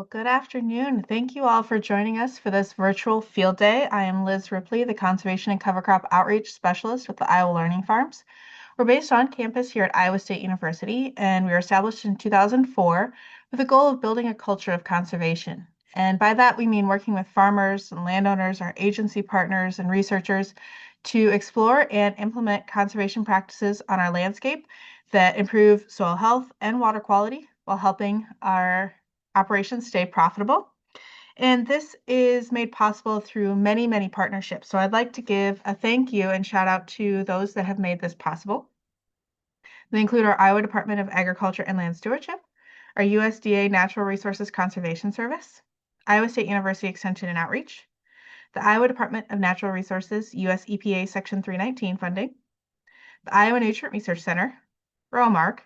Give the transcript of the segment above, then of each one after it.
Well, good afternoon. Thank you all for joining us for this virtual field day. I am Liz Ripley, the Conservation and Cover Crop Outreach Specialist with the Iowa Learning Farms. We're based on campus here at Iowa State University, and we were established in 2004 with the goal of building a culture of conservation. And by that, we mean working with farmers and landowners, our agency partners, and researchers to explore and implement conservation practices on our landscape that improve soil health and water quality while helping our operations stay profitable. And this is made possible through many, many partnerships. So I'd like to give a thank you and shout out to those that have made this possible. They include our Iowa Department of Agriculture and Land Stewardship, our USDA Natural Resources Conservation Service, Iowa State University Extension and Outreach, the Iowa Department of Natural Resources US EPA Section 319 funding, the Iowa Nutrient Research Center, Romark,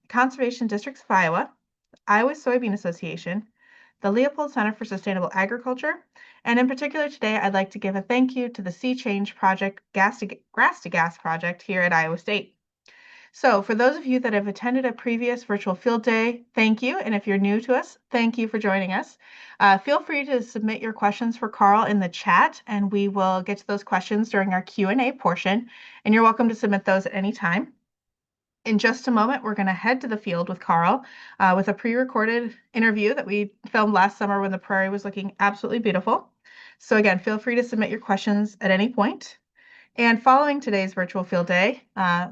the Conservation Districts of Iowa, the Iowa Soybean Association, the Leopold Center for Sustainable Agriculture, and in particular today, I'd like to give a thank you to the Sea Change Project Grass to Gas project here at Iowa State. So for those of you that have attended a previous virtual field day, thank you. And if you're new to us, thank you for joining us. Feel free to submit your questions for Carl in the chat, and we will get to those questions during our Q&A portion. And you're welcome to submit those at any time. In just a moment, we're going to head to the field with Carl with a pre-recorded interview that we filmed last summer when the prairie was looking absolutely beautiful. So again, feel free to submit your questions at any point. And following today's virtual field day,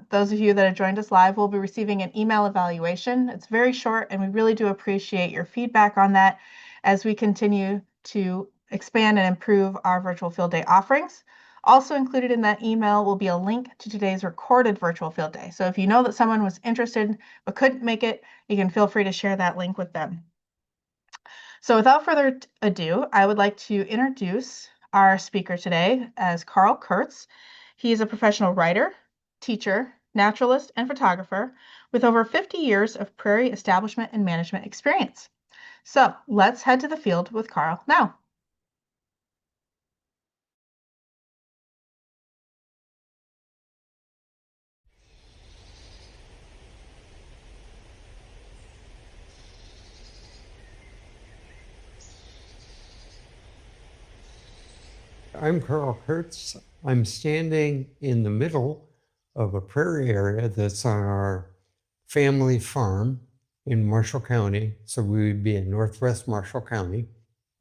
those of you that have joined us live will be receiving an email evaluation. It's very short, and we really do appreciate your feedback on that as we continue to expand and improve our virtual field day offerings. Also included in that email will be a link to today's recorded virtual field day. So if you know that someone was interested but couldn't make it, you can feel free to share that link with them. So without further ado, I would like to introduce our speaker today as Carl Kurtz. He is a professional writer, teacher, naturalist, and photographer with over 50 years of prairie establishment and management experience. So let's head to the field with Carl now. I'm Carl Kurtz. I'm standing in the middle of a prairie area that's on our family farm in Marshall County. So we would be in northwest Marshall County.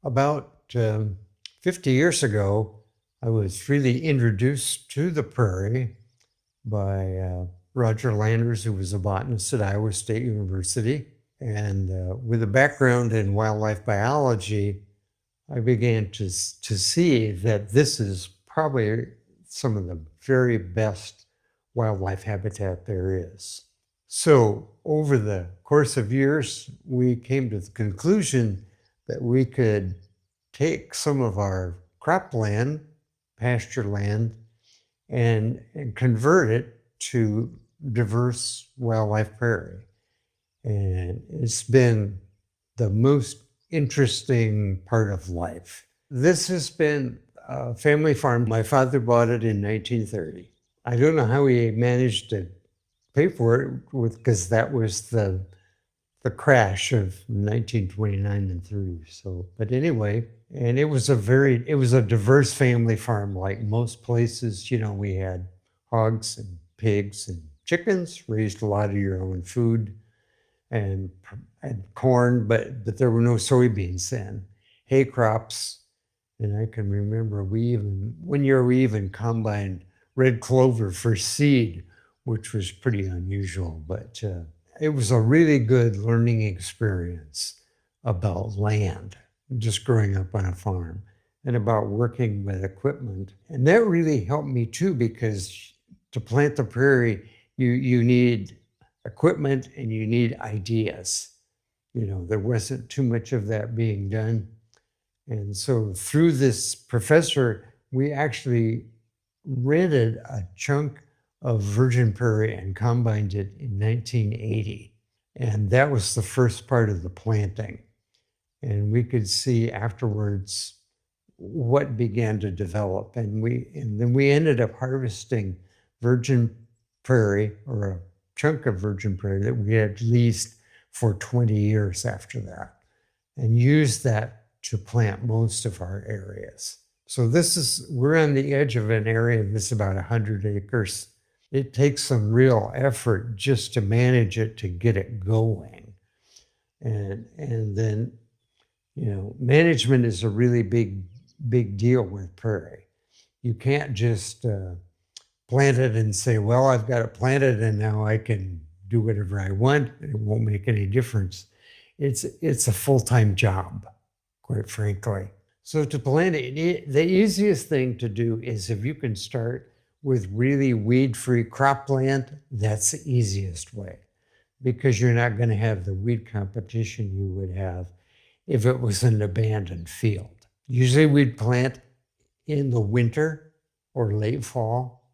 About 50 years ago, I was really introduced to the prairie by Roger Landers, who was a botanist at Iowa State University. And with a background in wildlife biology, I began to see that this is probably some of the very best wildlife habitat there is. So over the course of years, we came to the conclusion that we could take some of our cropland, pasture land, and convert it to diverse wildlife prairie. And it's been the most interesting part of life. This has been a family farm. My father bought it in 1930. I don't know how he managed to pay for it because that was the crash of 1929 and 30. So, but anyway, and it was a diverse family farm. Like most places, we had hogs and pigs and chickens, raised a lot of your own food and corn, but there were no soybeans then. Hay crops, and I can remember one year we even combined red clover for seed, which was pretty unusual, but it was a really good learning experience about land, just growing up on a farm, and about working with equipment. And that really helped me too, because to plant the prairie, you need equipment and you need ideas. There wasn't too much of that being done. And so through this professor, we actually rented a chunk of virgin prairie and combined it in 1980. And that was the first part of the planting. And we could see afterwards what began to develop. And then we ended up harvesting virgin prairie, or a chunk of virgin prairie that we had leased for 20 years after that. and use that to plant most of our areas. So we're on the edge of an area that's about 100 acres. It takes some real effort just to manage it, to get it going. And then, management is a really big deal with prairie. You can't just plant it and say, well, I've got it planted and now I can do whatever I want. It won't make any difference. It's a full-time job, quite frankly. So to plant it, the easiest thing to do is if you can start with really weed-free cropland, that's the easiest way, because you're not going to have the weed competition you would have if it was an abandoned field. Usually we'd plant in the winter or late fall,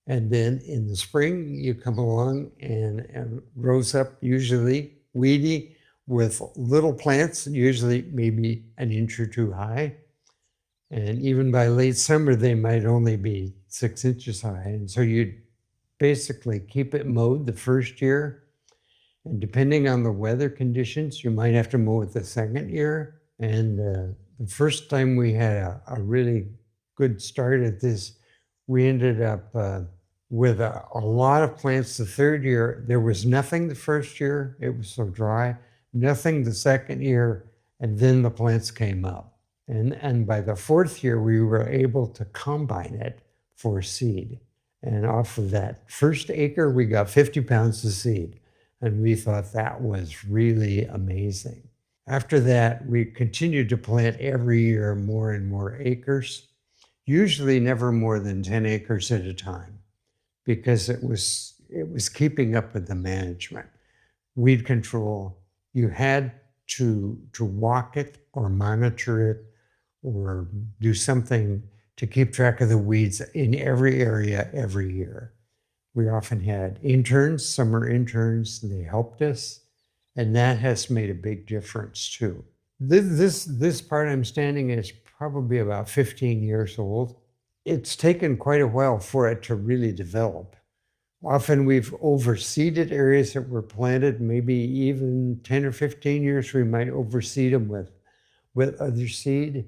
and then in the spring you come along and grows up, usually weedy, with little plants, usually maybe an inch or two high. And even by late summer, they might only be 6 inches high. And so you'd basically keep it mowed the first year. And depending on the weather conditions, you might have to mow it the second year. And the first time we had a really good start at this, we ended up with a lot of plants the third year. There was nothing the first year. It was so dry. Nothing the second year, and then the plants came up. And by the fourth year, we were able to combine it for seed. And off of that first acre, we got 50 pounds of seed. And we thought that was really amazing. After that, we continued to plant every year more and more acres, usually never more than 10 acres at a time, because it was keeping up with the management. Weed control, you had to walk it or monitor it or do something to keep track of the weeds in every area every year. We often had interns, summer interns, they helped us, and that has made a big difference too. This part I'm standing is probably about 15 years old. It's taken quite a while for it to really develop. Often we've overseeded areas that were planted, maybe even 10 or 15 years, we might overseed them with other seed.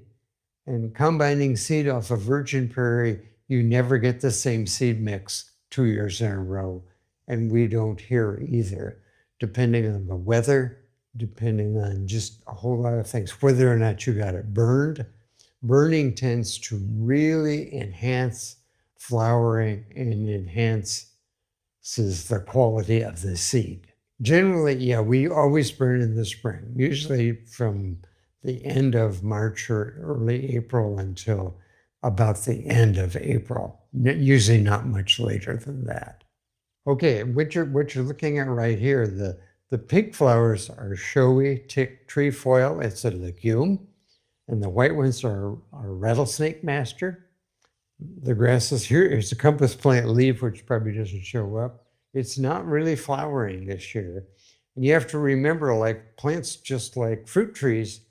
And combining seed off of virgin prairie, you never get the same seed mix 2 years in a row. And we don't here either, depending on the weather, depending on just a whole lot of things, whether or not you got it burned. Burning tends to really enhance flowering and enhances the quality of the seed. Generally, yeah, we always burn in the spring, usually from the end of March or early April until about the end of April, usually not much later than that. Okay, what you're looking at right here, the pink flowers are showy tick trefoil. It's a legume. And the white ones are rattlesnake master. The grasses here's a compass plant leaf, which probably doesn't show up. It's not really flowering this year. And you have to remember, like plants, just like fruit trees,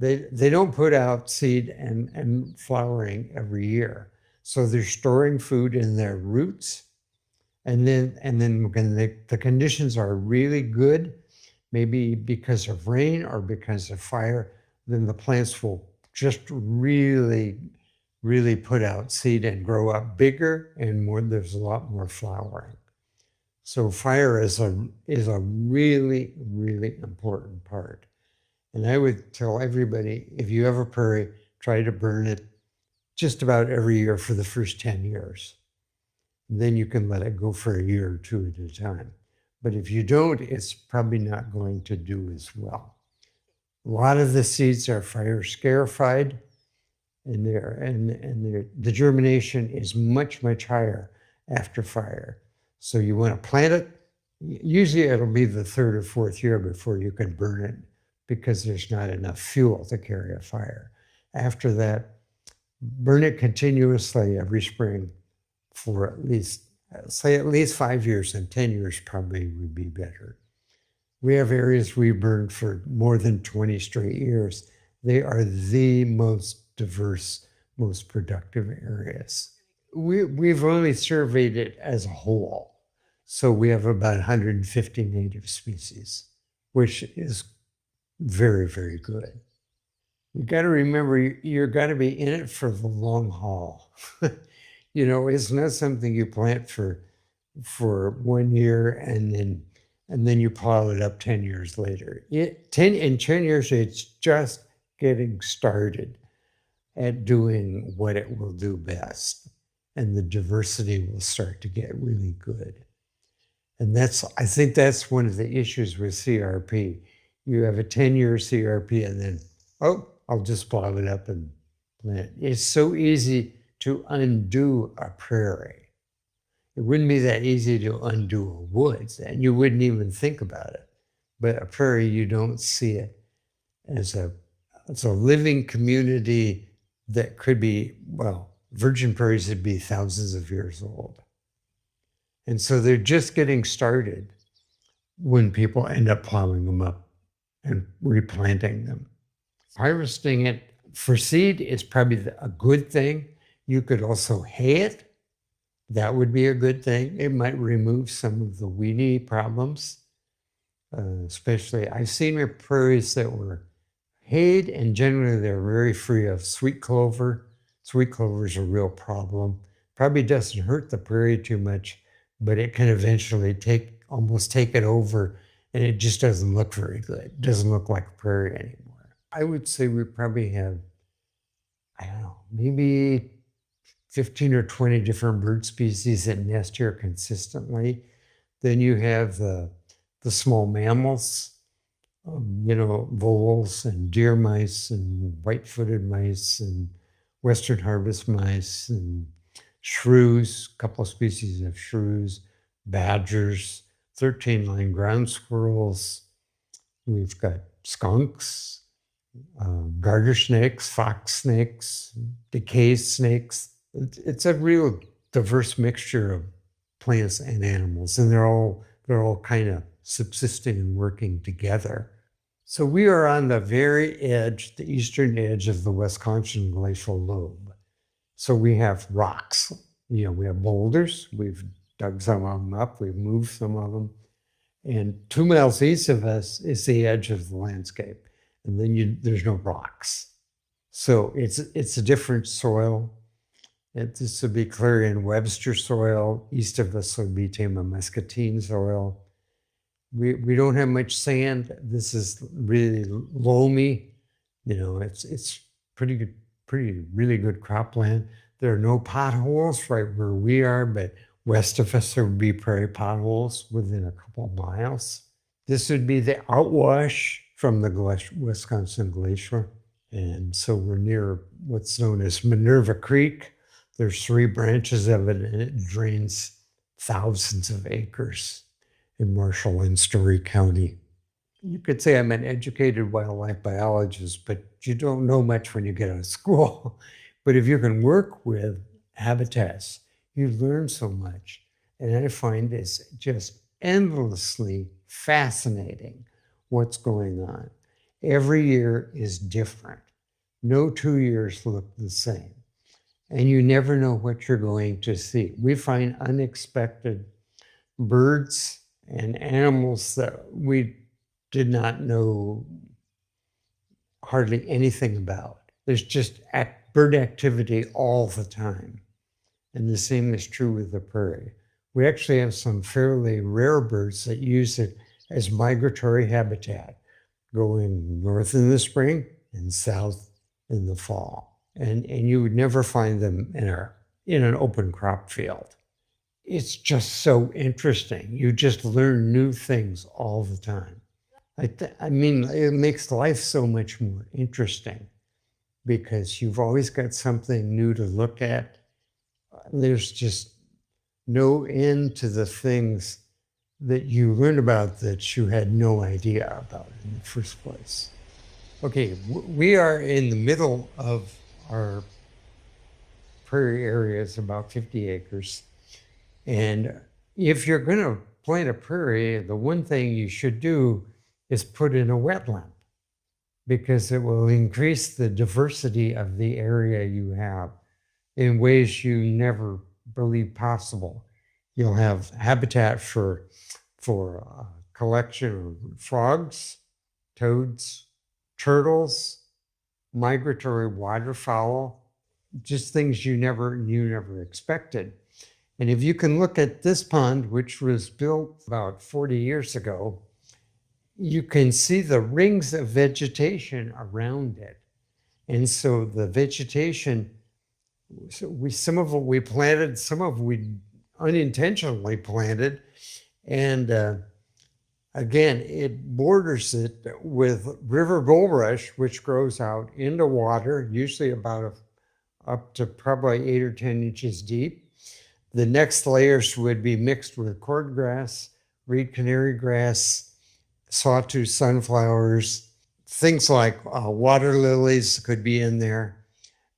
they don't put out seed and flowering every year. So they're storing food in their roots. And then when the conditions are really good, maybe because of rain or because of fire, then the plants will just really, really put out seed and grow up bigger and more. There's a lot more flowering. So fire is a really, really important part. And I would tell everybody, if you have a prairie, try to burn it just about every year for the first 10 years. And then you can let it go for a year or two at a time. But if you don't, it's probably not going to do as well. A lot of the seeds are fire scarified, and the germination is much, much higher after fire. So you want to plant it. Usually it'll be the third or fourth year before you can burn it because there's not enough fuel to carry a fire. After that, burn it continuously every spring for at least 5 years, and 10 years probably would be better. We have areas we burned for more than 20 straight years. They are the most diverse, most productive areas. We've only surveyed it as a whole. So we have about 150 native species, which is very, very good. You got to remember, you're got to be in it for the long haul. It's not something you plant for 1 year and then you plow it up 10 years later. In 10 years, it's just getting started at doing what it will do best. And the diversity will start to get really good. And I think that's one of the issues with CRP. You have a 10-year CRP and then, oh, I'll just plow it up and plant. It's so easy to undo a prairie. It wouldn't be that easy to undo a woods, and you wouldn't even think about it. But a prairie, you don't see it as it's a living community that could be, well, virgin prairies would be thousands of years old. And so they're just getting started when people end up plowing them up and replanting them. Harvesting it for seed is probably a good thing. You could also hay it. That would be a good thing. It might remove some of the weedy problems, especially I've seen prairies that were hayed, and generally they're very free of sweet clover. Sweet clover is a real problem. Probably doesn't hurt the prairie too much, but it can eventually almost take it over, and it just doesn't look very good. It doesn't look like a prairie anymore. I would say we probably have, I don't know, maybe 15 or 20 different bird species that nest here consistently. Then you have the small mammals, voles and deer mice and white-footed mice and western harvest mice and shrews, a couple of species of shrews, badgers, 13-line ground squirrels. We've got skunks, garter snakes, fox snakes, decay snakes. It's a real diverse mixture of plants and animals, and they're all kind of subsisting and working together. So we are on the very edge, the eastern edge of the Wisconsin glacial lobe. So we have rocks, we have boulders. We've dug some of them up, we've moved some of them. And 2 miles east of us is the edge of the landscape. And then there's no rocks. So it's a different soil. This would be Clary and Webster soil. East of us would be Tama Muscatine soil. We don't have much sand. This is really loamy. It's really good cropland. There are no potholes right where we are, but west of us there would be prairie potholes within a couple of miles. This would be the outwash from the Wisconsin Glacier. And so we're near what's known as Minerva Creek. There's 3 branches of it, and it drains thousands of acres in Marshall and Story County. You could say I'm an educated wildlife biologist, but you don't know much when you get out of school. But if you can work with habitats, you learn so much. And I find this just endlessly fascinating what's going on. Every year is different. No 2 years look the same. And you never know what you're going to see. We find unexpected birds and animals that we did not know hardly anything about. There's just bird activity all the time. And the same is true with the prairie. We actually have some fairly rare birds that use it as migratory habitat, going north in the spring and south in the fall. And you would never find them in an open crop field. It's just so interesting. You just learn new things all the time. I mean, it makes life so much more interesting because you've always got something new to look at. There's just no end to the things that you learn about that you had no idea about in the first place. Okay, we are in the middle of our prairie area. It's about 50 acres. And if you're going to plant a prairie, the one thing you should do is put in a wetland because it will increase the diversity of the area you have in ways you never believed possible. You'll have habitat for collection of frogs, toads, turtles, migratory waterfowl, just things you never expected. And if you can look at this pond, which was built about 40 years ago, you can see the rings of vegetation around it. And so the vegetation, some of it we planted, some of it we unintentionally planted. And again, it borders it with river bulrush, which grows out into water, usually up to probably 8 or 10 inches deep. The next layers would be mixed with cordgrass, reed canary grass, sawtooth sunflowers, things like water lilies could be in there.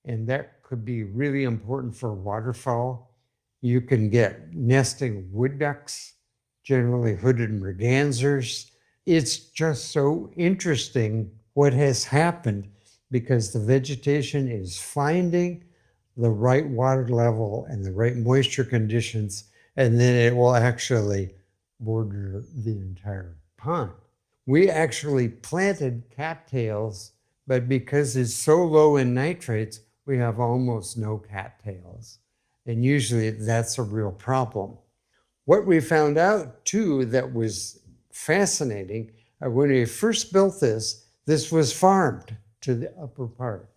And that could be really important for waterfowl. You can get nesting wood ducks, generally hooded mergansers. It's just so interesting what has happened because the vegetation is finding the right water level and the right moisture conditions, and then it will actually border the entire pond. We actually planted cattails, but because it's so low in nitrates, we have almost no cattails. And usually that's a real problem. What we found out too that was fascinating, when we first built this was farmed to the upper part.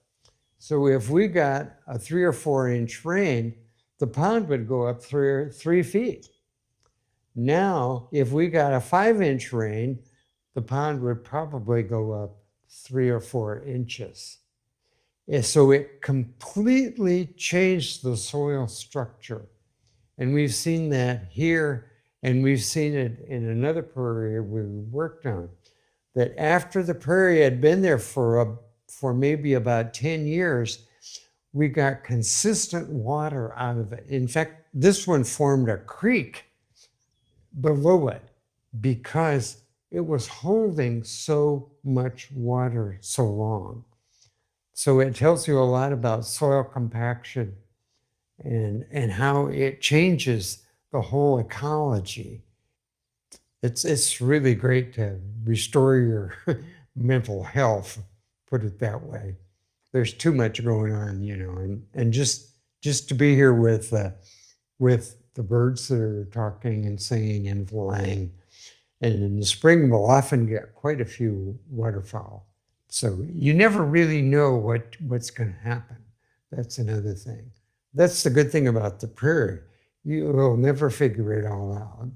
So if we got a 3 or 4 inch rain, the pond would go up 3 feet. Now, if we got a 5 inch rain, the pond would probably go up 3 or 4 inches. And so it completely changed the soil structure. And we've seen that here, and we've seen it in another prairie we worked on, that after the prairie had been there for maybe about 10 years, we got consistent water out of it. In fact, this one formed a creek below it because it was holding so much water so long. So it tells you a lot about soil compaction and how it changes the whole ecology. It's really great to restore your mental health, put it that way. There's too much going on, and just to be here with the birds that are talking and singing and flying. And in the spring, we'll often get quite a few waterfowl. So you never really know what's going to happen. That's another thing. That's the good thing about the prairie. You will never figure it all out.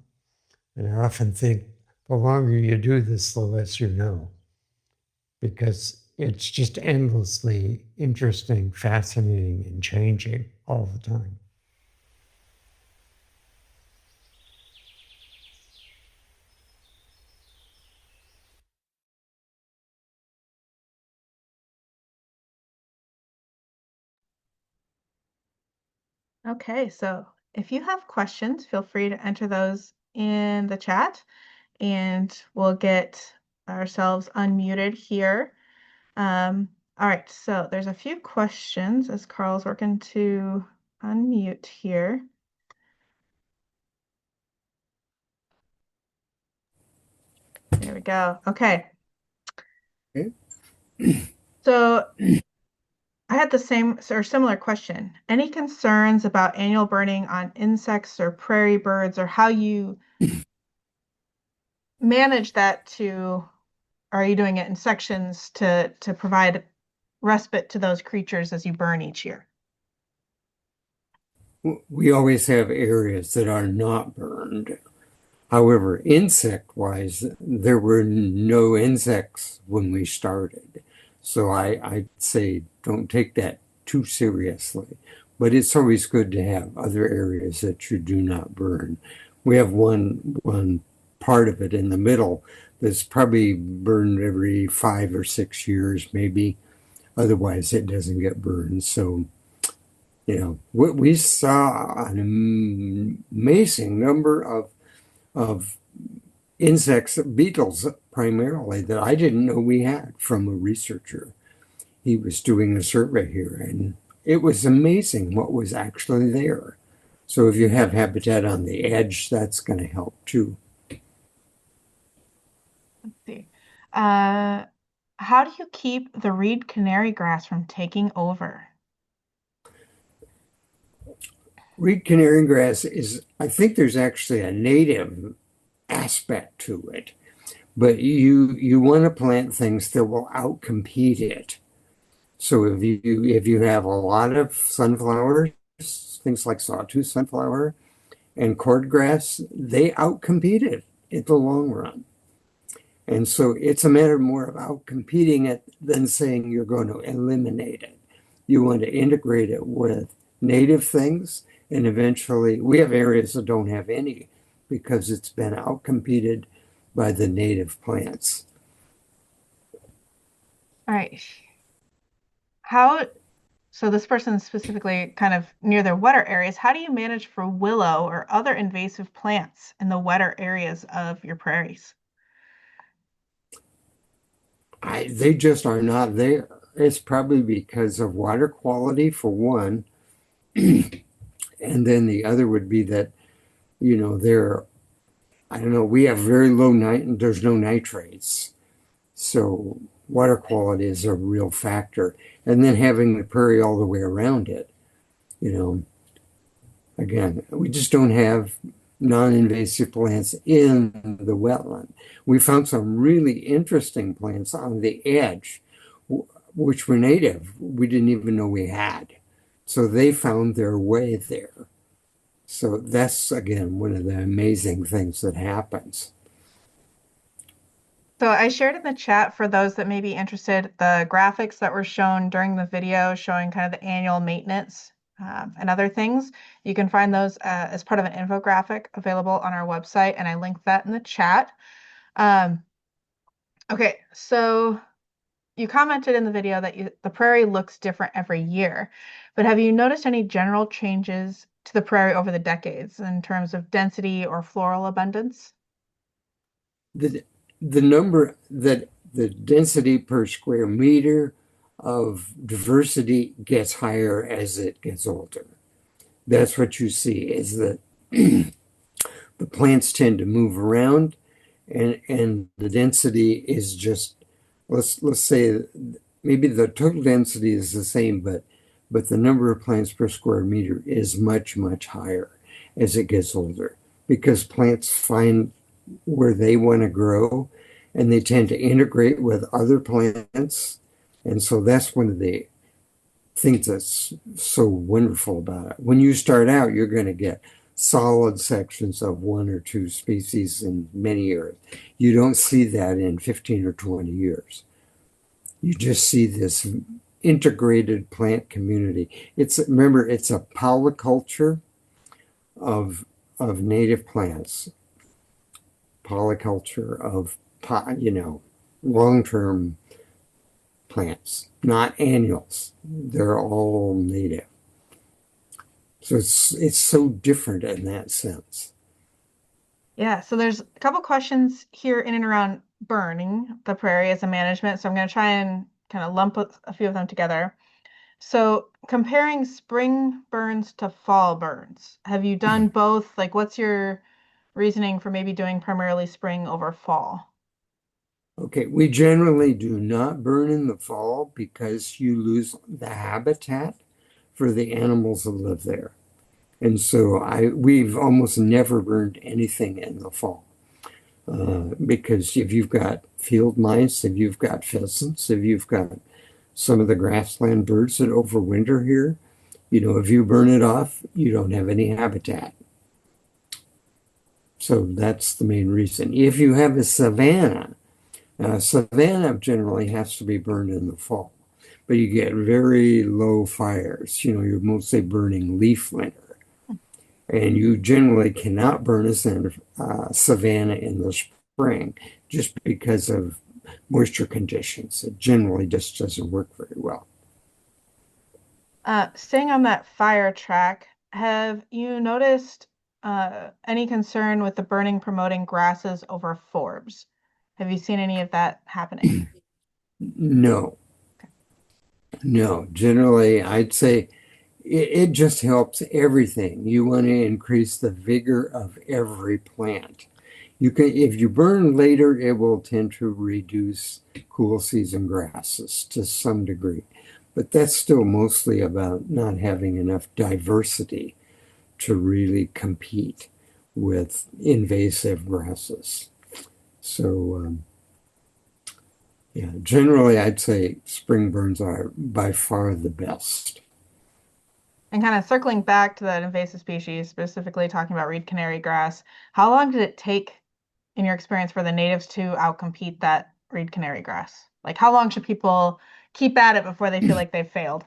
And I often think the longer you do this, the less you know, because it's just endlessly interesting, fascinating, and changing all the time. Okay, so if you have questions, feel free to enter those in the chat and we'll get ourselves unmuted here. All right, so there's a few questions as Carl's working to unmute here. There we go. Okay. Okay. So I had the same or similar question. Any concerns about annual burning on insects or prairie birds, or how you manage that are you doing it in sections to provide respite to those creatures as you burn each year? We always have areas that are not burned. However, insect-wise, there were no insects when we started. So I'd say don't take that too seriously. But it's always good to have other areas that you do not burn. We have one part of it in the middle that's probably burned every 5 or 6 years, maybe. Otherwise, it doesn't get burned. So, we saw an amazing number of insects, beetles primarily, that I didn't know we had from a researcher. He was doing a survey here, and it was amazing what was actually there. So if you have habitat on the edge, that's going to help too. Let's see. How do you keep the reed canary grass from taking over? Reed canary grass is, I think there's actually a native aspect to it, but you want to plant things that will outcompete it. So if you have a lot of sunflowers, things like sawtooth sunflower and cordgrass, they outcompete it in the long run. And so it's a matter more of outcompeting it than saying you're going to eliminate it. You want to integrate it with native things, and eventually we have areas that don't have any because it's been outcompeted by the native plants. All right. How, so this person specifically kind of near their wetter areas, how do you manage for willow or other invasive plants in the wetter areas of your prairies? They just are not there. It's probably because of water quality for one, and then the other would be that, they're, I don't know, we have very low night, there's no nitrates. So water quality is a real factor. And then having the prairie all the way around it, you know, again, we just don't have non-invasive plants in the wetland. We found some really interesting plants on the edge, which were native. We didn't even know we had. So they found their way there. So that's, again, one of the amazing things that happens. So I shared in the chat for those that may be interested, the graphics that were shown during the video showing kind of the annual maintenance and other things. You can find those as part of an infographic available on our website, and I linked that in the chat. Um, okay, so you commented in the video that the prairie looks different every year, but have you noticed any general changes to the prairie over the decades in terms of density or floral abundance? The, the number that the density per square meter of diversity gets higher as it gets older. That's what you see is that the plants tend to move around and the density is just let's say maybe the total density is the same, but the number of plants per square meter is much higher as it gets older because plants find where they want to grow and they tend to integrate with other plants. And so that's one of the things that's so wonderful about it. When you start out, you're going to get solid sections of one or two species in many years. You don't see that in 15 or 20 years. You just see this integrated plant community. Remember, it's a polyculture of native plants, polyculture of long-term plants, not annuals. They're all native. So it's so different in that sense. Yeah, so there's a couple questions here in and around burning the prairie as a management. So I'm going to try and kind of lump a few of them together. So comparing spring burns to fall burns, have you done both? Like, what's your reasoning for maybe doing primarily spring over fall? Okay, we generally do not burn in the fall because you lose the habitat for the animals that live there. And so we've almost never burned anything in the fall. Because if you've got field mice, if you've got pheasants, if you've got some of the grassland birds that overwinter here, if you burn it off, you don't have any habitat. So that's the main reason. If you have a savanna, savanna generally has to be burned in the fall, but you get very low fires. You're mostly burning leaf litter, and you generally cannot burn a savanna in the spring just because of moisture conditions. It generally just doesn't work very well. Staying on that fire track, have you noticed any concern with the burning promoting grasses over forbs? Have you seen any of that happening? No, no. Generally, I'd say it just helps everything. You want to increase the vigor of every plant. You can, if you burn later, it will tend to reduce cool season grasses to some degree. But that's still mostly about not having enough diversity to really compete with invasive grasses. So, yeah, generally, I'd say spring burns are by far the best. And kind of circling back to that invasive species, specifically talking about reed canary grass, how long did it take, in your experience, for the natives to outcompete that reed canary grass? Like, how long should people keep at it before they feel like they've failed?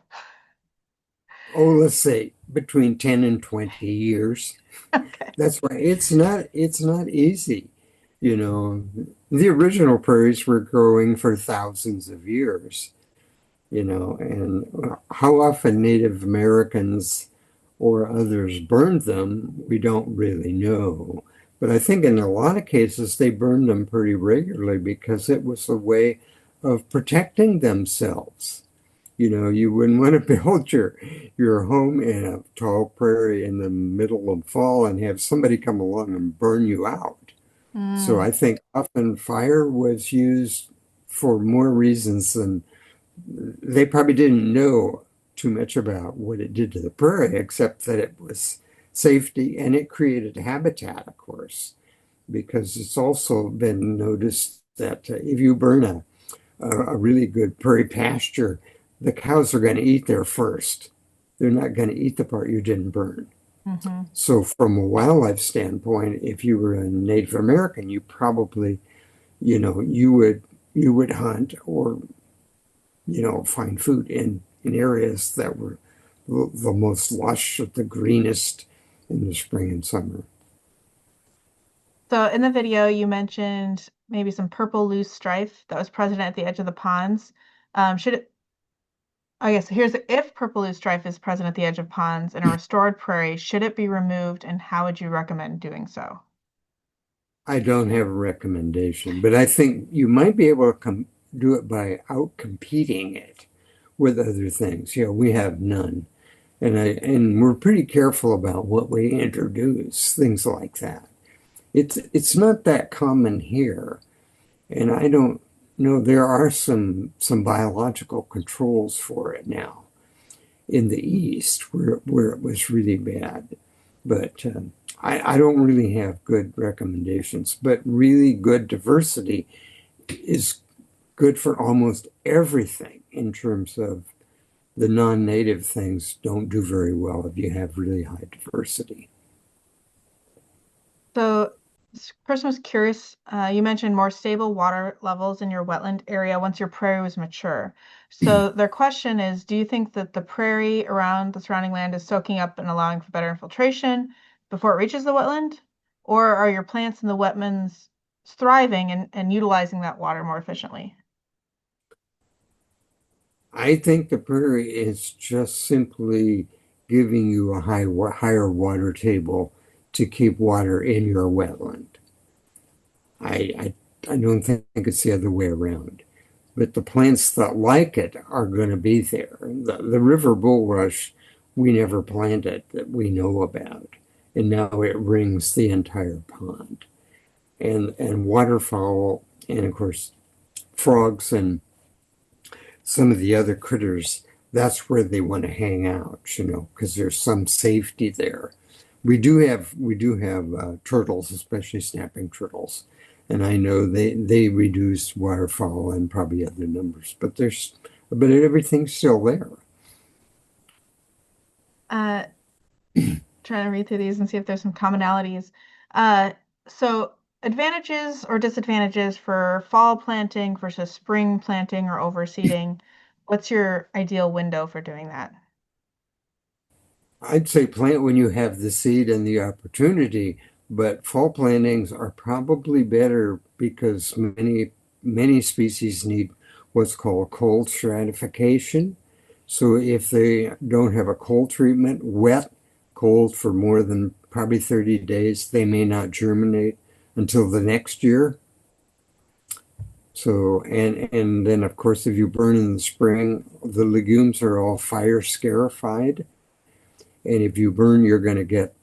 Oh, let's say between 10 and 20 years. Okay. That's why it's not easy. You know, the original prairies were growing for thousands of years, and how often Native Americans or others burned them, we don't really know. But I think in a lot of cases they burned them pretty regularly because it was a way of protecting themselves. You wouldn't want to build your home in a tall prairie in the middle of fall and have somebody come along and burn you out. So Mm, I think often fire was used for more reasons than they probably didn't know too much about what it did to the prairie, except that it was safety and it created habitat, of course, because it's also been noticed that if you burn a really good prairie pasture, the cows are going to eat there first. They're not going to eat the part you didn't burn. hmm. So, from a wildlife standpoint, if you were a Native American, you probably, you would hunt or find food in areas that were the most lush, the greenest in the spring and summer. So in the video, you mentioned maybe some purple loose strife that was present at the edge of the ponds. Should it, I guess here's if purple loose strife is present at the edge of ponds in a restored prairie, should it be removed and how would you recommend doing so? I don't have a recommendation, but I think you might be able to do it by out competing it with other things. We have none, and we're pretty careful about what we introduce, things like that. It's not that common here, and I don't know. There are some biological controls for it now in the East where it was really bad. But I don't really have good recommendations. But really good diversity is good for almost everything in terms of the non-native things don't do very well if you have really high diversity. So this person was curious. You mentioned more stable water levels in your wetland area once your prairie was mature. So their question is, do you think that the prairie around the surrounding land is soaking up and allowing for better infiltration before it reaches the wetland? Or are your plants in the wetlands thriving and utilizing that water more efficiently? I think the prairie is just simply giving you a higher water table to keep water in your wetland. I, I don't think it's the other way around. But the plants that like it are going to be there. The river bulrush we never planted that we know about, and now it rings the entire pond. And waterfowl, and of course frogs and some of the other critters. That's where they want to hang out, because there's some safety there. We do have turtles, especially snapping turtles, and I know they reduce waterfowl and probably other numbers, but everything's still there. Uh, Trying to read through these and see if there's some commonalities. Uh, so advantages or disadvantages for fall planting versus spring planting or overseeding. What's your ideal window for doing that? I'd say plant when you have the seed and the opportunity, but fall plantings are probably better because many species need what's called cold stratification. So if they don't have a cold treatment, wet, cold for more than probably 30 days, they may not germinate until the next year. So, and then of course, if you burn in the spring, the legumes are all fire scarified. And if you burn, you're going to get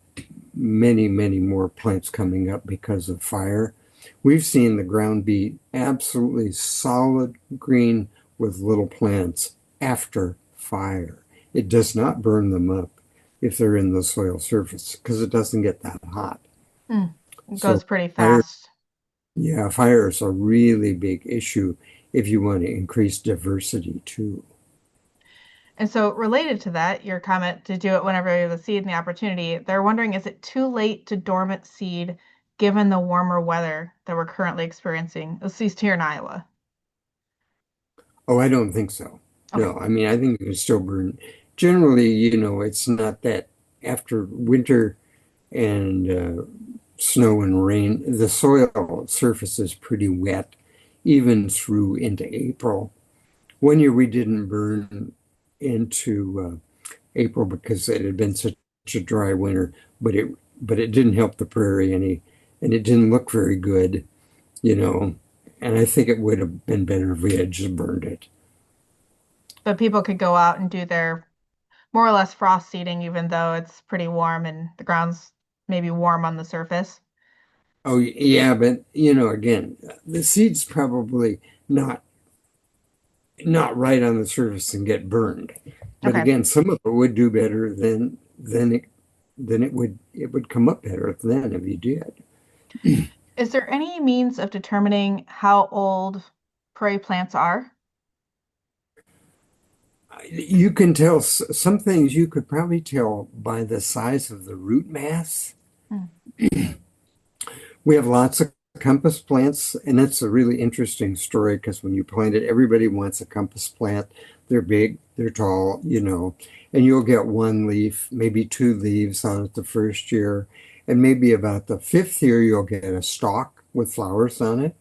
many more plants coming up because of fire. we've seen the ground be absolutely solid green with little plants after fire. It does not burn them up if they're in the soil surface because it doesn't get that hot. Mm. It So goes pretty fire, fast. yeah, fire is a really big issue if you want to increase diversity too. And so, related to that, your comment to do it whenever you have the seed and the opportunity, they're wondering, is it too late to dormant seed given the warmer weather that we're currently experiencing, at least here in Iowa? Oh, I don't think so. Okay. No, I mean, I think you can still burn. Generally, it's not that after winter and snow and rain, the soil surface is pretty wet, even through into April. One year we didn't burn into April because it had been such a dry winter, but it didn't help the prairie any, and it didn't look very good, you know. And I think it would have been better if we had just burned it. But people could go out and do their more or less frost seeding, even though it's pretty warm and the ground's maybe warm on the surface. Oh yeah, but again, the seeds probably not not right on the surface and get burned. But Okay. again, some of it would do better than it would come up better then if you did. Is there any means of determining how old prairie plants are? You can tell some things you could probably tell by the size of the root mass. Hmm. We have lots of compass plants, and that's a really interesting story because when you plant it, everybody wants a compass plant. They're big, they're tall, and you'll get one leaf, maybe two leaves on it the first year, and maybe about the fifth year you'll get a stalk with flowers on it.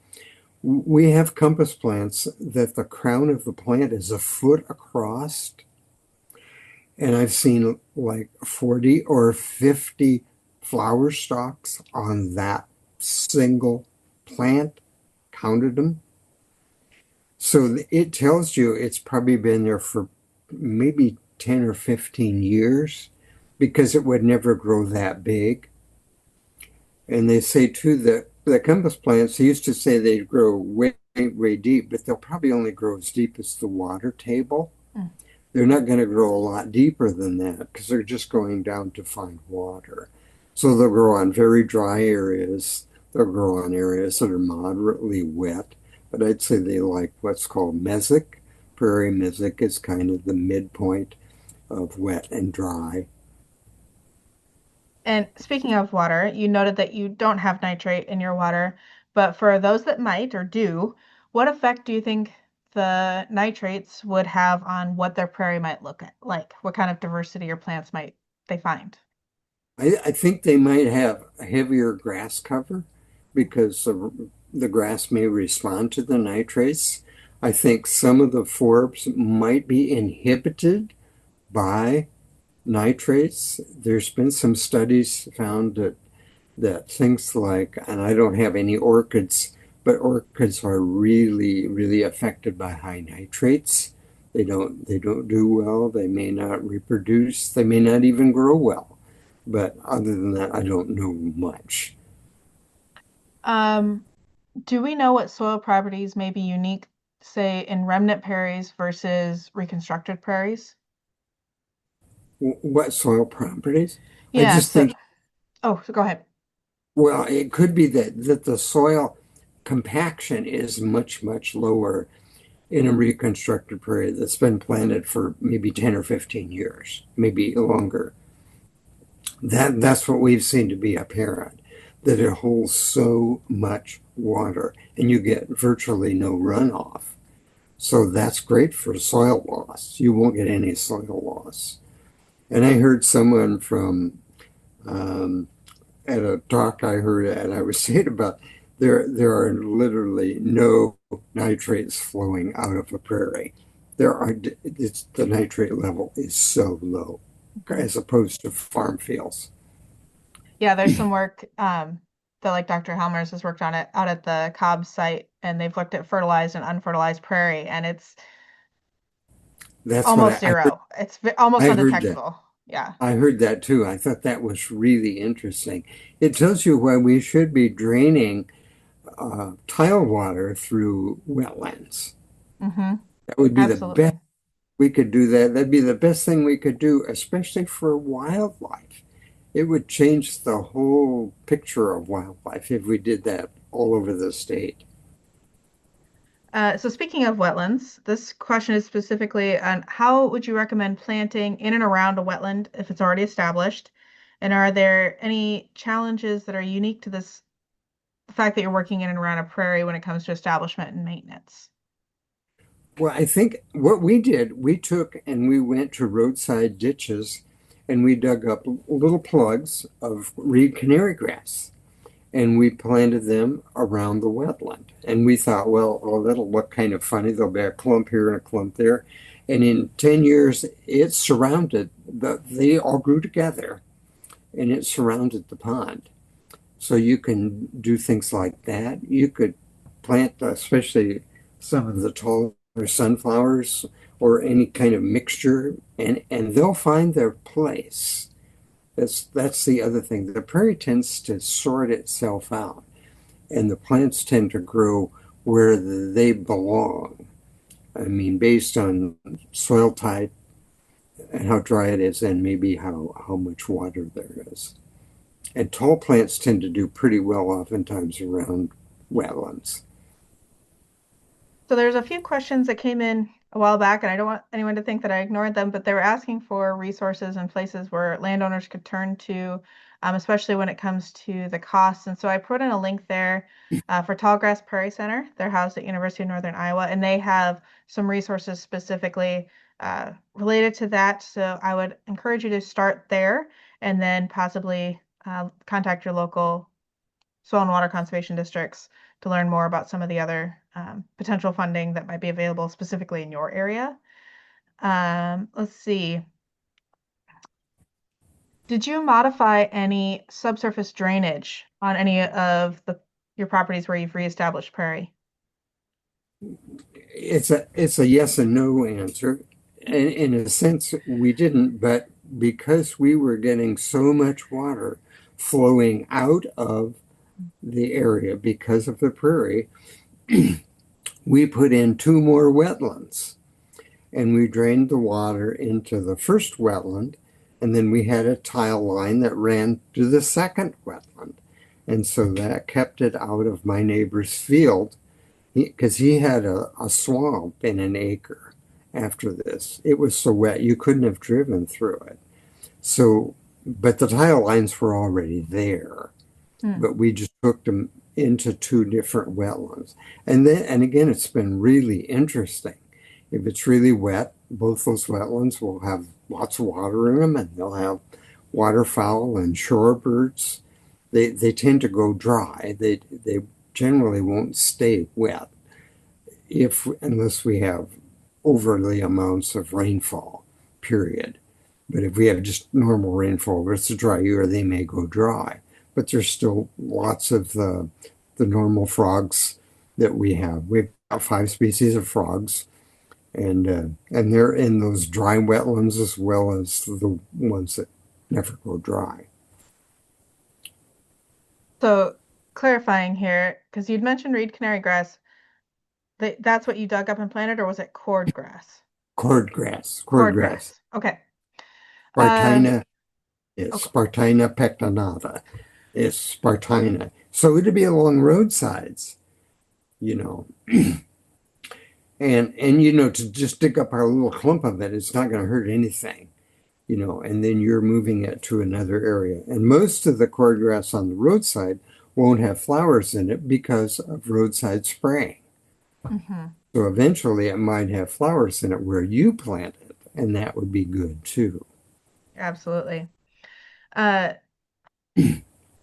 We have compass plants that the crown of the plant is a foot across, and I've seen like 40 or 50 flower stalks on that single plant, counted them. So it tells you it's probably been there for maybe 10 or 15 years because it would never grow that big. And they say too that the compass plants, they used to say they'd grow way, way deep, but they'll probably only grow as deep as the water table. Hmm. They're not going to grow a lot deeper than that because they're just going down to find water. So they'll grow on very dry areas. They'll grow on areas that are moderately wet, but I'd say they like what's called mesic. Prairie mesic is kind of the midpoint of wet and dry. And speaking of water, you noted that you don't have nitrate in your water, but for those that might or do, what effect do you think the nitrates would have on what their prairie might look like? What kind of diversity or plants might they find? I think they might have a heavier grass cover because the grass may respond to the nitrates. I think some of the forbs might be inhibited by nitrates. There's been some studies found that things like, and I don't have any orchids, but orchids are really, really affected by high nitrates. They don't do well. They may not reproduce. They may not even grow well. But other than that, I don't know much. Um, do we know what soil properties may be unique, say, in remnant prairies versus reconstructed prairies? What soil properties? I Yeah, just so, think, oh, so go ahead. well, it could be that the soil compaction is much, much lower in a reconstructed prairie that's been planted for maybe 10 or 15 years, maybe longer. That's what we've seen to be apparent, that it holds so much water and you get virtually no runoff. So that's great for soil loss. You won't get any soil loss. And I heard someone from um, at a talk I heard and I was saying about there are literally no nitrates flowing out of a prairie. The nitrate level is so low Mhm. as opposed to farm fields. Yeah, there's some work that like Dr. Helmers has worked on it out at the Cobb site, and they've looked at fertilized and unfertilized prairie, and it's That's what almost I heard. zero. It's almost I heard that. undetectable. Yeah. I heard that too. I thought that was really interesting. It tells you why we should be draining tile water through wetlands. Mm-hmm. That would be the best Absolutely. we could do that. That'd be the best thing we could do, especially for wildlife. It would change the whole picture of wildlife if we did that all over the state. So speaking of wetlands, this question is specifically on how would you recommend planting in and around a wetland if it's already established? And are there any challenges that are unique to this, the fact that you're working in and around a prairie when it comes to establishment and maintenance? Well, I think what we did, we took and we went to roadside ditches and we dug up little plugs of reed canary grass and we planted them around the wetland. And we thought, well, oh, that'll look kind of funny. There'll be a clump here and a clump there. And in 10 years, it surrounded, they all grew together and it surrounded the pond. So you can do things like that. You could plant, especially some of the taller sunflowers or any kind of mixture, and they'll find their place. That's the other thing. The prairie tends to sort itself out, and the plants tend to grow where they belong. I mean, based on soil type and how dry it is, and maybe how much water there is. And tall plants tend to do pretty well oftentimes around wetlands. So there's a few questions that came in a while back, and I don't want anyone to think that I ignored them, but they were asking for resources and places where landowners could turn to, especially when it comes to the costs. And so I put in a link there for Tallgrass Prairie Center. They're housed at University of Northern Iowa, and they have some resources specifically related to that. So I would encourage you to start there and then possibly contact your local soil and water conservation districts to learn more about some of the other potential funding that might be available specifically in your area. Let's see. Did you modify any subsurface drainage on any of your properties where you've reestablished prairie? It's a yes and no answer. And in a sense, we didn't, but because we were getting so much water flowing out of the area because of the prairie, we put in two more wetlands and we drained the water into the first wetland. And then we had a tile line that ran to the second wetland. And so that kept it out of my neighbor's field because he had a swamp in an acre after this. It was so wet you couldn't have driven through it. So, but the tile lines were already there, Hmm. but we just hooked them into two different wetlands. And again, it's been really interesting. If it's really wet, both those wetlands will have lots of water in them and they'll have waterfowl and shorebirds. They tend to go dry. They generally won't stay wet if unless we have overly amounts of rainfall, period. But if we have just normal rainfall, but it's a dry year, they may go dry. But there's still lots of the normal frogs that we have. We've got 5 species of frogs, and they're in those dry wetlands as well as the ones that never go dry. So clarifying here, because you'd mentioned reed canary grass, that's what you dug up and planted, or was it cord grass? Cordgrass, Cord cordgrass. grass. Okay. Um, Spartina is okay. Spartina pectinata is Spartina. So it'd be along roadsides, you know. And to just dig up a little clump of it, it's not going to hurt anything, and then you're moving it to another area. And most of the cordgrass on the roadside won't have flowers in it because of roadside spraying. Hmm. So eventually it might have flowers in it where you plant it, and that would be good too. Absolutely. Uh,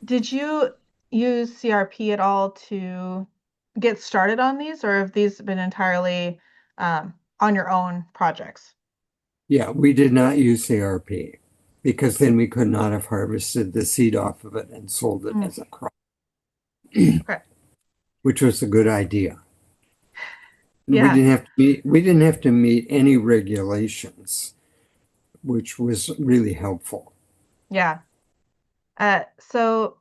did you use CRP at all to get started on these, or have these been entirely on your own projects? Yeah, we did not use CRP because then we could not have harvested the seed off of it and sold it Mm, as a crop, okay. which was a good idea. Yeah. We didn't have to meet any regulations, which was really helpful. Yeah. So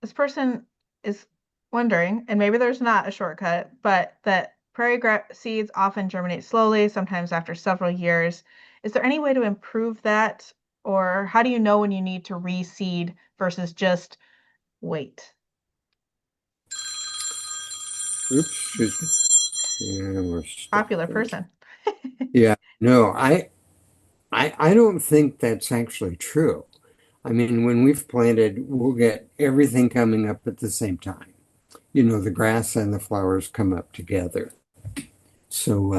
this person is wondering, and maybe there's not a shortcut, but that seeds often germinate slowly, sometimes after several years. Is there any way to improve that? Or how do you know when you need to reseed versus just wait? Oops, excuse me. Yeah, we're stuck Popular again. person. Yeah, no, I don't think that's actually true. I mean, when we've planted, we'll get everything coming up at the same time. You know, the grass and the flowers come up together. So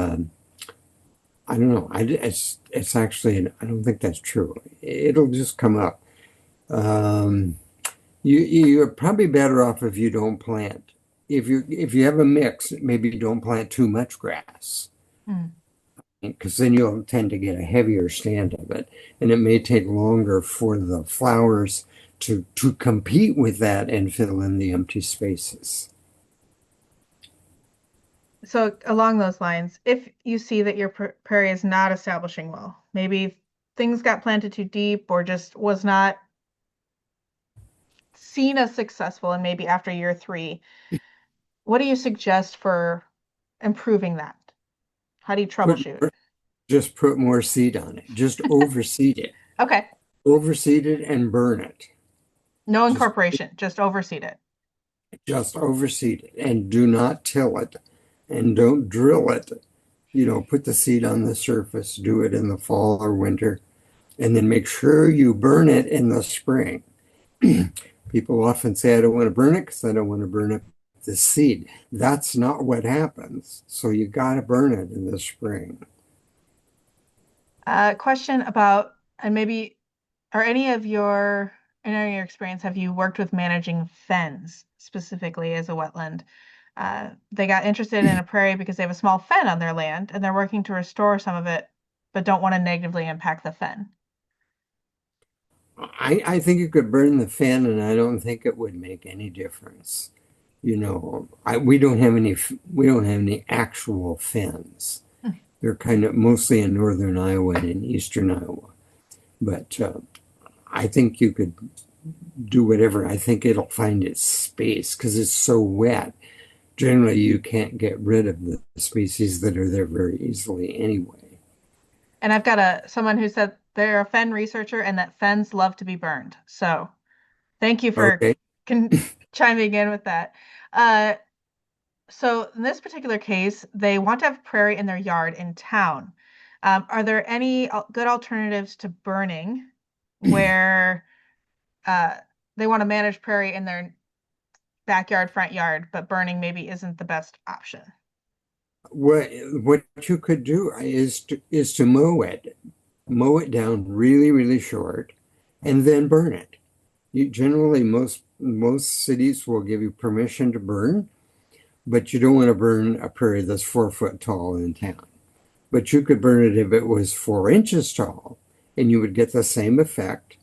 I don't know. It's actually I don't think that's true. It'll just come up. Um, you're probably better off if you don't plant. If you have a mix, maybe don't plant too much grass Hmm. because then you'll tend to get a heavier stand of it, and it may take longer for the flowers to compete with that and fill in the empty spaces. So along those lines, if you see that your prairie is not establishing well, maybe things got planted too deep or just was not seen as successful, and maybe after year three, what do you suggest for improving that? How do you Put troubleshoot? more, just put more seed on it. Just overseed it. Okay, Overseed it and burn it. no Just incorporation, just overseed it. just overseed it and do not till it and don't drill it. You know, put the seed on the surface, do it in the fall or winter, and then make sure you burn it in the spring. People often say, I don't want to burn it because I don't want to burn up the seed. That's not what happens. So you got to burn it in the spring. Question about, and maybe, are any of your, in any of your experience, have you worked with managing fens specifically as a wetland? They got interested in a prairie because they have a small fen on their land and they're working to restore some of it, but don't want to negatively impact the fen. I think you could burn the fan, and I don't think it would make any difference. You know, we don't have any actual fens. Hmm. They're kind of mostly in northern Iowa and in eastern Iowa. But I think you could do whatever. I think it'll find its space because it's so wet. Generally, you can't get rid of the species that are there very easily anyway. And I've got someone who said they're a fen researcher and that fens love to be burned. So thank you for Okay. con chiming in with that. Uh, so in this particular case, they want to have prairie in their yard in town. Are there any good alternatives to burning where uh, they want to manage prairie in their backyard, front yard, but burning maybe isn't the best option? What you could do is to mow it down really, really short, and then burn it. Generally, most cities will give you permission to burn, but you don't want to burn a prairie that's 4 foot tall in town. But you could burn it if it was 4 inches tall, and you would get the same effect.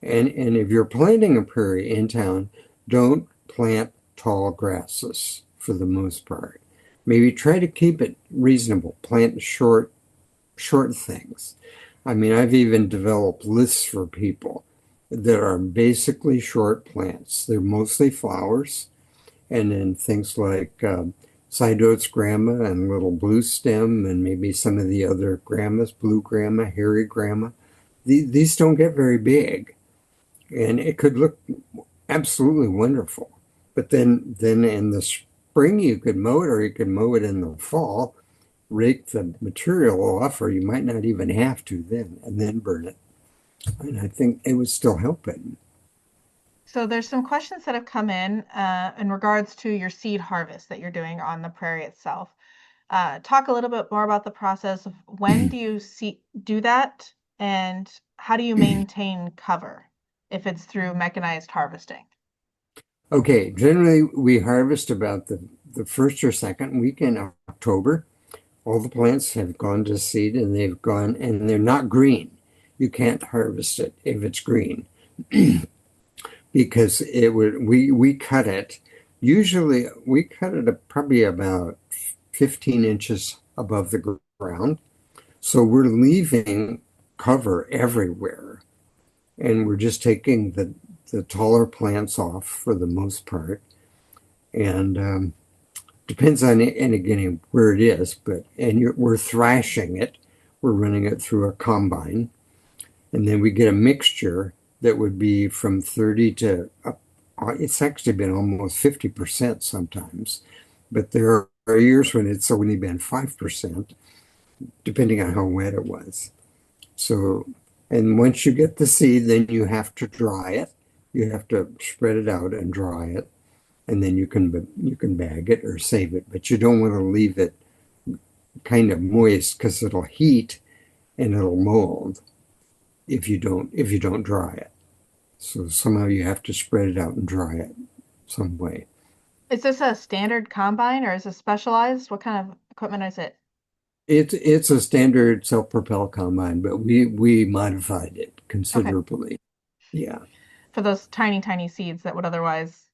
And if you're planting a prairie in town, don't plant tall grasses for the most part. Maybe try to keep it reasonable. Plant short things. I mean, I've even developed lists for people that are basically short plants. They're mostly flowers, and then things like side oats grama and little blue stem, and maybe some of the other grama, blue grama, hairy grama. These don't get very big, and it could look absolutely wonderful. But then in the spring you could mow it, or you could mow it in the fall, rake the material off, or you might not even have to then, and then burn it. And I think it would still help it. So there's some questions that have come in regards to your seed harvest that you're doing on the prairie itself. Talk a little bit more about the process of when do you do that and how do you maintain cover if it's through mechanized harvesting? Okay, generally we harvest about the first or second week in October. All the plants have gone to seed, and they're not green. You can't harvest it if it's green because we cut it. Usually we cut it probably about 15 inches above the ground. So we're leaving cover everywhere, and we're just taking the taller plants off for the most part. and depends on it, and again where it is, but we're thrashing it. We're running it through a combine, and then we get a mixture that would be from 30 to it's actually been almost 50% sometimes, but there are years when it's only been 5%, depending on how wet it was. So, and once you get the seed, then you have to dry it. You have to spread it out and dry it, and then you can bag it or save it. But you don't want to leave it kind of moist because it'll heat and it'll mold if you don't dry it. So somehow you have to spread it out and dry it some way. Is this a standard combine or is it specialized? What kind of equipment is it? It's a standard self-propelled combine, but we modified it Okay. considerably. Yeah. For those tiny, tiny seeds that would otherwise.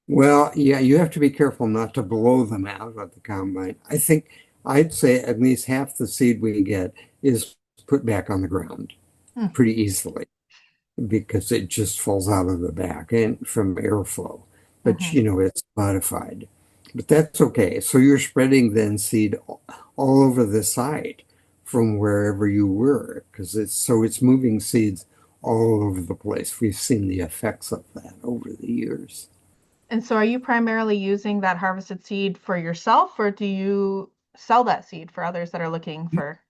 Well, yeah, you have to be careful not to blow them out of the combine. I'd say at least half the seed we get is put back on the ground Hmm. pretty easily because it just falls out of the back and from airflow. But Hmm. it's modified. But that's okay. So you're spreading then seed all over the site from wherever you were because it's moving seeds all over the place. We've seen the effects of that over the years. And so are you primarily using that harvested seed for yourself, or do you sell that seed for others that are looking for?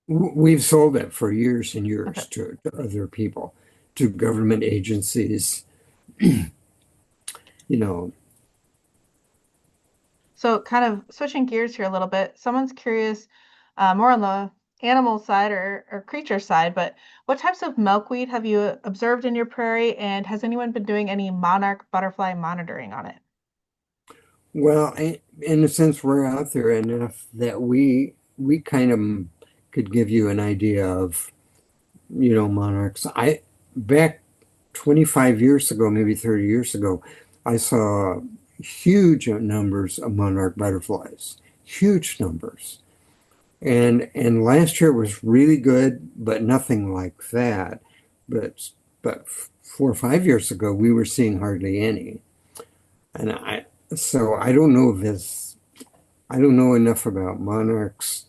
We've sold it for years and Okay. years to other people, to government agencies, you know. So kind of switching gears here a little bit, someone's curious, more on the animal side or creature side, but what types of milkweed have you observed in your prairie, and has anyone been doing any monarch butterfly monitoring on it? Well, in a sense, we're out there enough that we kind of could give you an idea of, monarchs. I back 25 years ago, maybe 30 years ago, I saw huge numbers of monarch butterflies, huge numbers. And last year was really good, but nothing like that. But 4 or 5 years ago, we were seeing hardly any. And so I don't know enough about monarchs.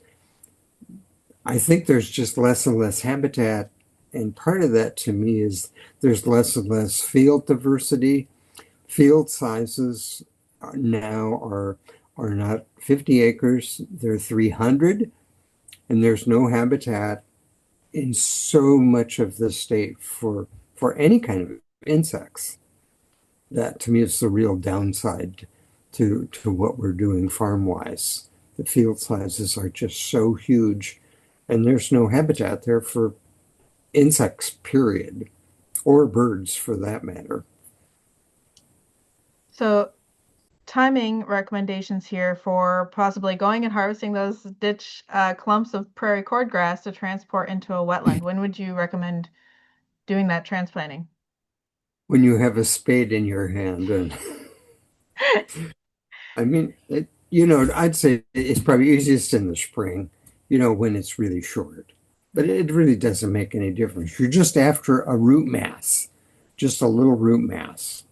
I think there's just less and less habitat, and part of that to me is there's less and less field diversity. Field sizes now are not 50 acres, they're 300, and there's no habitat in so much of the state for any kind of insects. That to me is the real downside to what we're doing farm wise. The field sizes are just so huge, and there's no habitat there for insects, period, or birds for that matter. So timing recommendations here for possibly going and harvesting those ditch clumps of prairie cordgrass to transport into a wetland. When would you recommend doing that transplanting? When you have a spade in your hand, and I mean, I'd say it's probably easiest in the spring, when it's really short. But it really doesn't make any difference. You're just after a root mass, just a little root mass,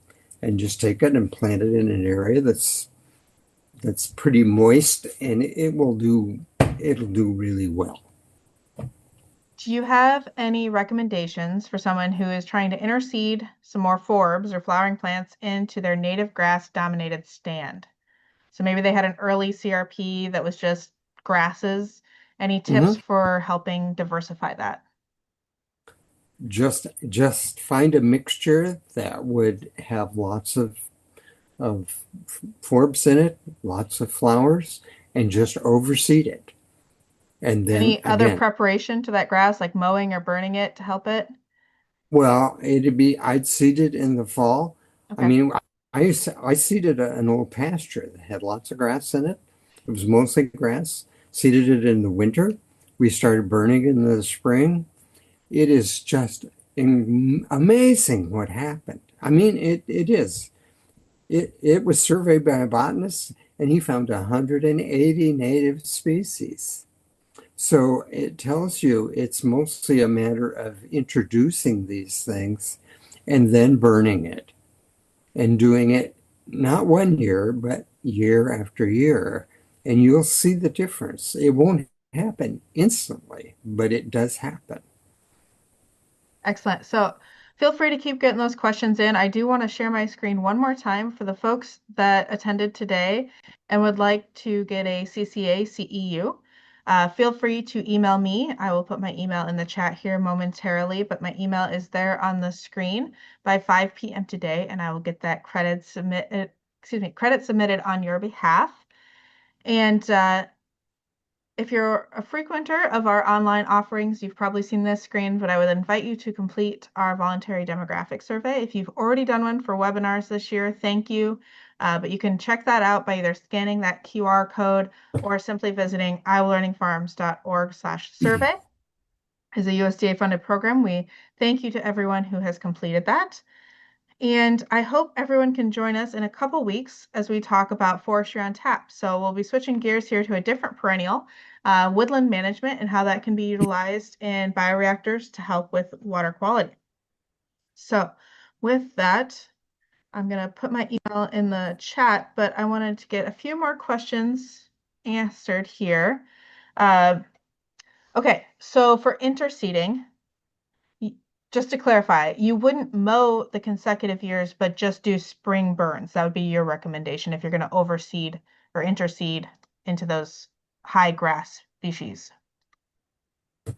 and just take it and plant it in an area that's pretty moist, and it'll do really well. Do you have any recommendations for someone who is trying to interseed some more forbs or flowering plants into their native grass dominated stand? So maybe they had an early CRP that was just grasses. Any tips Mhm. for helping diversify that? Just find a mixture that would have lots of forbs in it, lots of flowers, and just overseed it. And then Any other again, preparation to that grass, like mowing or burning it to help it? well, I'd seed it in the fall. I Okay. mean, I seeded an old pasture that had lots of grass in it. It was mostly grass. Seeded it in the winter. We started burning in the spring. It is just amazing what happened. I mean, it is. It was surveyed by a botanist, and he found 180 native species. So it tells you it's mostly a matter of introducing these things and then burning it and doing it. not one year, but year after year, and you'll see the difference. It won't happen instantly, but it does happen. Excellent. So feel free to keep getting those questions in. I do want to share my screen one more time for the folks that attended today and would like to get a CCA CEU. Feel free to email me. I will put my email in the chat here momentarily, but my email is there on the screen by 5 p.m. today, and I will get that credit submitted on your behalf. And if you're a frequenter of our online offerings, you've probably seen this screen, but I would invite you to complete our voluntary demographic survey. If you've already done one for webinars this year, thank you. But you can check that out by either scanning that QR code or simply visiting iowalearningfarms.org/survey. It's a USDA funded program. We thank you to everyone who has completed that. And I hope everyone can join us in a couple weeks as we talk about forestry on tap. So we'll be switching gears here to a different perennial, woodland management, and how that can be utilized in bioreactors to help with water quality. So with that, I'm going to put my email in the chat, but I wanted to get a few more questions answered here. Uh, okay, so for interseeding, just to clarify, you wouldn't mow the consecutive years, but just do spring burns. That would be your recommendation if you're going to overseed or interseed into those high grass species.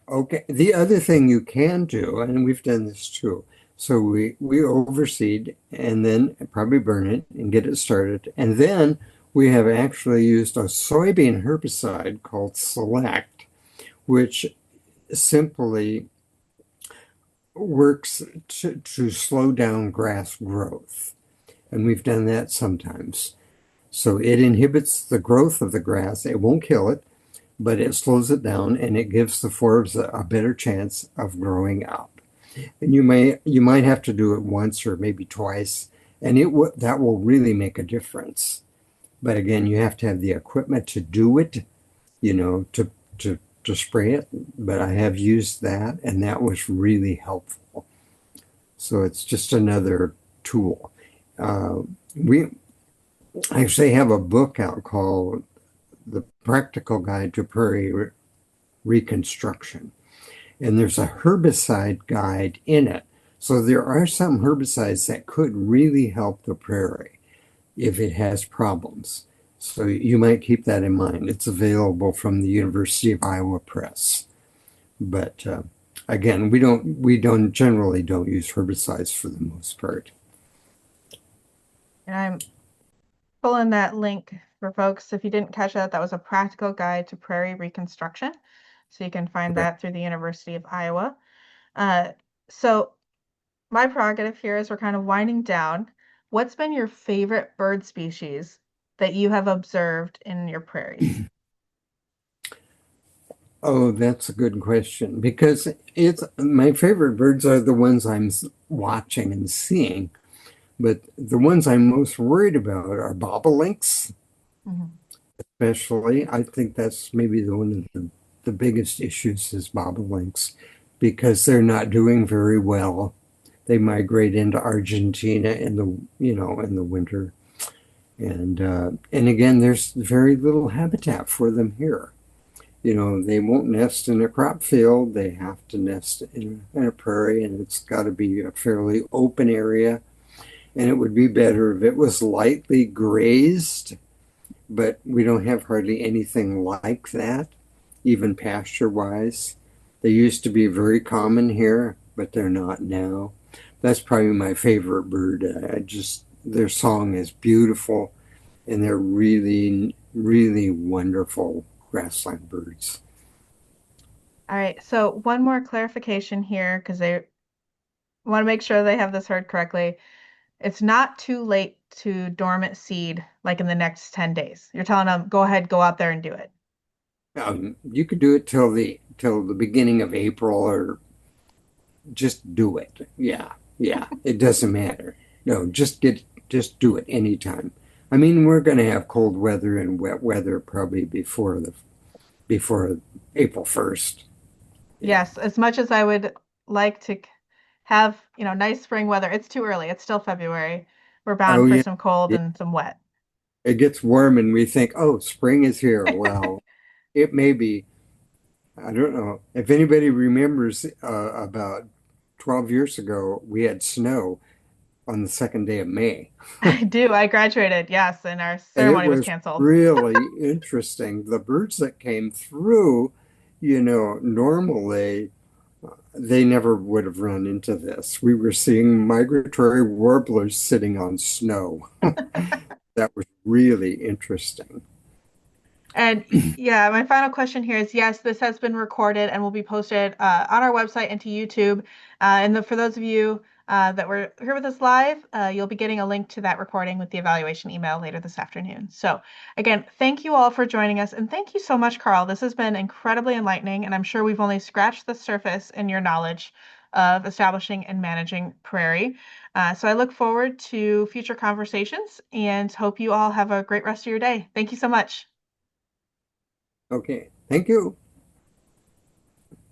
Okay. The other thing you can do, and we've done this too, so we overseed and then probably burn it and get it started. And then we have actually used a soybean herbicide called Select, which simply works to slow down grass growth. And we've done that sometimes. So it inhibits the growth of the grass. It won't kill it, but it slows it down and it gives the forbs a better chance of growing up. And you might have to do it once or maybe twice, and that will really make a difference. But again, you have to have the equipment to do it, to spray it. But I have used that, and that was really helpful. So it's just another tool. We actually have a book out called The Practical Guide to Prairie Reconstruction. And there's a herbicide guide in it. So there are some herbicides that could really help the prairie if it has problems. So you might keep that in mind. It's available from the University of Iowa Press. But again, we don't generally don't use herbicides for the most part. And I'm pulling that link for folks. If you didn't catch that, that was a practical guide to prairie reconstruction. So you can find Right. that through the University of Iowa. So my prerogative here is we're kind of winding down. What's been your favorite bird species that you have observed in your prairies? Oh, that's a good question because it's my favorite birds are the ones I'm watching and seeing, but the ones I'm most worried about are bobolinks, Mhm. especially. I think that's maybe one of the biggest issues is bobolinks because they're not doing very well. They migrate into Argentina in the winter, and again, there's very little habitat for them here. They won't nest in a crop field. They have to nest in a prairie, and it's got to be a fairly open area. And it would be better if it was lightly grazed, but we don't have hardly anything like that, even pasture-wise. They used to be very common here, but they're not now. That's probably my favorite bird. Their song is beautiful, and they're really, really wonderful grassland birds. All right, so one more clarification here because they want to make sure they have this heard correctly. It's not too late to dormant seed like in the next 10 days. You're telling them, go ahead, go out there and do it. You could do it till the beginning of April, or just do it. Yeah, yeah. It doesn't matter. No, just do it anytime. I mean, we're going to have cold weather and wet weather probably before April 1st. Yeah. Yes, as much as I would like to have, nice spring weather, it's too early. It's still February. we're bound Oh, for yeah. some cold Yeah. and some wet. It gets warm and we think, oh, spring is here. Well, it may be. I don't know. If anybody remembers, about 12 years ago, we had snow on the second day of May. I do. I graduated, yes, and our And it ceremony was was canceled. really interesting. The birds that came through, normally they never would have run into this. We were seeing migratory warblers sitting on snow. That was really interesting. And yeah, my final question here is yes, this has been recorded and will be posted on our website and to YouTube. For those of you that were here with us live, you'll be getting a link to that recording with the evaluation email later this afternoon. So, again, thank you all for joining us. And thank you so much, Carl. This has been incredibly enlightening. And I'm sure we've only scratched the surface in your knowledge of establishing and managing Prairie. So, I look forward to future conversations and hope you all have a great rest of your day. Thank you so much. Okay, thank you.